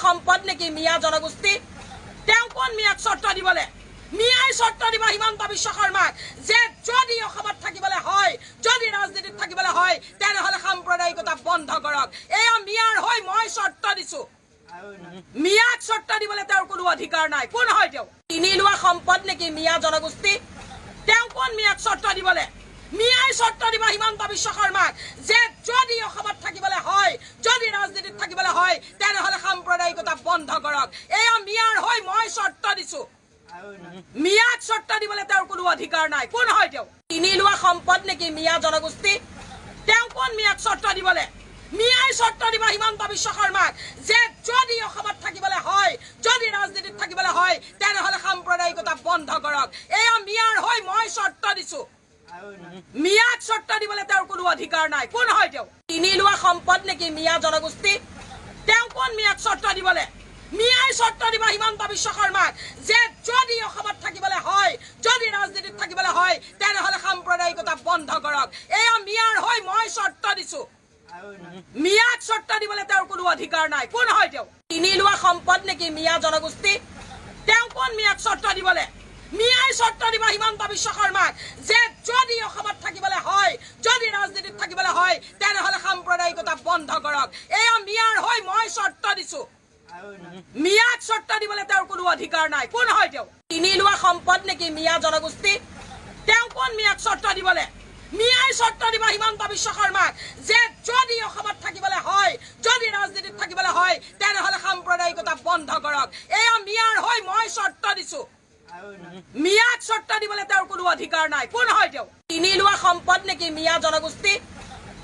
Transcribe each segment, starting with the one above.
সম্পদ নেকি মিয়া জনগোষ্ঠী তেওঁ কোন মিয়াক চৰ্ত দিবলে মিয়াই চৰ্ত দিব হিমন্ত বিশ্ব শৰ্মাক যে যদি অসমত থাকিবলৈ হয় যদি ৰাজনীতিত থাকিবলৈ হয় তেনেহলে সাম্প্ৰদায়িকতা বন্ধ কৰক এয়া মিয়াৰ হৈ মই চৰ্ত দিছো মিয়াক চৰ্ত দিবলে তেওঁৰ কোনো অধিকাৰ নাই কোন হয় তেওঁ তিনি লোৱা সম্পদ নেকি মিয়া জনগোষ্ঠী তেওঁ কোন মিয়াক চৰ্ত দিবলে মিয়াই চৰ্ত দিব হিমন্ত বিশ্ব শৰ্মাক যে যদি অসমত থাকিবলৈ হয় যদি ৰাজনীতিত থাকিবলৈ হয় তেনেহলে সাম্প্ৰদায়িকতা বন্ধ কৰক এয়া মিয়াৰ হৈ মই চৰ্ত দিছো মিয়াক চৰ্ত দিবলে তেওঁৰ কোনো অধিকাৰ নাই কোন হয় তেওঁ তিনি লোৱা সম্পদ নেকি মিয়া জনগোষ্ঠী তেওঁ কোন মিয়াক চৰ্ত দিবলে মিয়াই চৰ্ত দিব হিমন্ত বিশ্ব শৰ্মাক যে যদি অসমত থাকিবলৈ হয় যদি ৰাজনীতিত থাকিবলৈ হয় তেনেহলে সাম্প্ৰদায়িকতা বন্ধ কৰক এয়া মিয়াৰ হৈ মই চৰ্ত দিছো মিয়াক চৰ্ত দিবলে তেওঁৰ কোনো অধিকাৰ নাই কোন হয় তেওঁ তিনি লোৱা সম্পদ নেকি মিয়া জনগোষ্ঠী তেওঁ কোন মিয়াক চৰ্ত দিবলে মিয়াই চৰ্ত দিব হিমন্ত বিশ্ব শৰ্মাক যে যদি অসমত থাকিবলৈ হয় যদি ৰাজনীতিত থাকিবলৈ হয় তেনেহলে সাম্প্ৰদায়িকতা বন্ধ কৰক এয়া মিয়াৰ হৈ মই চৰ্ত দিছো মিয়াক চৰ্ত দিবলে তেওঁৰ কোনো অধিকাৰ নাই কোন হয় তেওঁ তিনি লোৱা সম্পদ নেকি মিয়া জনগোষ্ঠী তেওঁ কোন মিয়াক চৰ্ত দিবলে মিয়াই চৰ্ত দিব হিমন্ত বিশ্ব শৰ্মাক যে যদি অসমত থাকিবলৈ হয় যদি ৰাজনীতিত থাকিবলৈ হয় তেনেহলে সাম্প্ৰদায়িকতা বন্ধ কৰক এয়া মিয়াৰ হৈ মই চৰ্ত দিছো মিয়াক চৰ্ত দিবলে তেওঁৰ কোনো অধিকাৰ নাই কোন হয় তেওঁ তিনি লোৱা সম্পদ নেকি মিয়া জনগোষ্ঠী তেওঁ কোন মিয়াক চৰ্ত দিবলে মিয়াই চৰ্ত দিব হিমন্ত বিশ্ব শৰ্মাক যে যদি অসমত থাকিবলৈ হয় যদি ৰাজনীতিত থাকিবলৈ হয় তেনেহলে সাম্প্ৰদায়িকতা বন্ধ কৰক এয়া মিয়াৰ হৈ মই চৰ্ত দিছো মিয়াক চৰ্ত দিবলে তেওঁৰ কোনো অধিকাৰ নাই কোন হয় তেওঁ তিনি লোৱা সম্পদ নেকি মিয়া জনগোষ্ঠী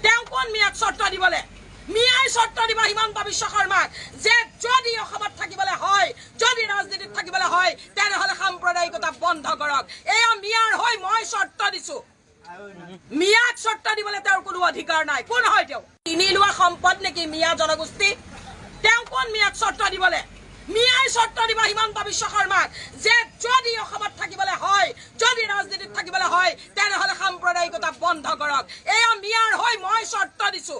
তেওঁ কোন মিয়াক চৰ্ত দিবলে মিয়াই চৰ্ত দিব হিমন্ত বিশ্ব শৰ্মাক যে যদি অসমত থাকিবলৈ হয় যদি ৰাজনীতিত থাকিবলৈ হয় তেনেহলে সাম্প্ৰদায়িকতা বন্ধ কৰক এয়া মিয়াৰ হৈ মই চৰ্ত দিছো মিয়াক চৰ্ত দিবলে তেওঁৰ কোনো অধিকাৰ নাই কোন হয় তেওঁ তিনি লোৱা সম্পদ নেকি মিয়া জনগোষ্ঠী তেওঁ কোন মিয়াক চৰ্ত দিবলে মিয়াই চৰ্ত দিব হিমন্ত বিশ্ব শৰ্মাক যে যদি অসমত থাকিবলৈ হয় যদি ৰাজনীতিত থাকিবলৈ হয় তেনেহলে সাম্প্ৰদায়িকতা বন্ধ কৰক এয়া মিয়াৰ হৈ মই চৰ্ত দিছো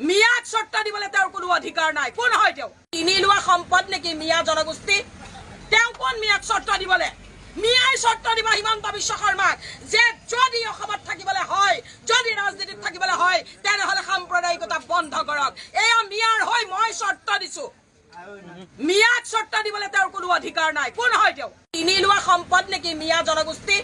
মিয়াক চৰ্ত দিবলে তেওঁৰ কোনো অধিকাৰ নাই কোন হয় তেওঁ তিনি লোৱা সম্পদ নেকি মিয়া জনগোষ্ঠী তেওঁ কোন মিয়াক চৰ্ত দিবলে মিয়াই চৰ্ত দিব হিমন্ত বিশ্ব শৰ্মাক যে যদি অসমত থাকিবলৈ হয় যদি ৰাজনীতিত থাকিবলৈ হয় তেনেহলে সাম্প্ৰদায়িকতা বন্ধ কৰক এয়া মিয়াৰ হৈ মই চৰ্ত দিছো মিয়াক চৰ্ত দিবলে তেওঁৰ কোনো অধিকাৰ নাই কোন হয় তেওঁ তিনি লোৱা সম্পদ নেকি মিয়া জনগোষ্ঠী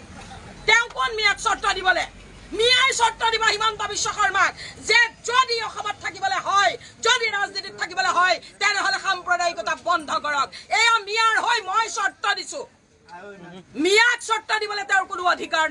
তেওঁ কোন মিয়াক চৰ্ত দিবলে মিয়াই চৰ্ত দিব হিমন্ত বিশ্ব শৰ্মাক যে যদি অসমত থাকিবলৈ হয় যদি ৰাজনীতিত থাকিবলৈ হয় তেনেহলে সাম্প্ৰদায়িকতা বন্ধ কৰক এয়া মিয়াৰ হৈ মই চৰ্ত দিছো মিয়াক চৰ্ত দিবলে তেওঁৰ কোনো অধিকাৰ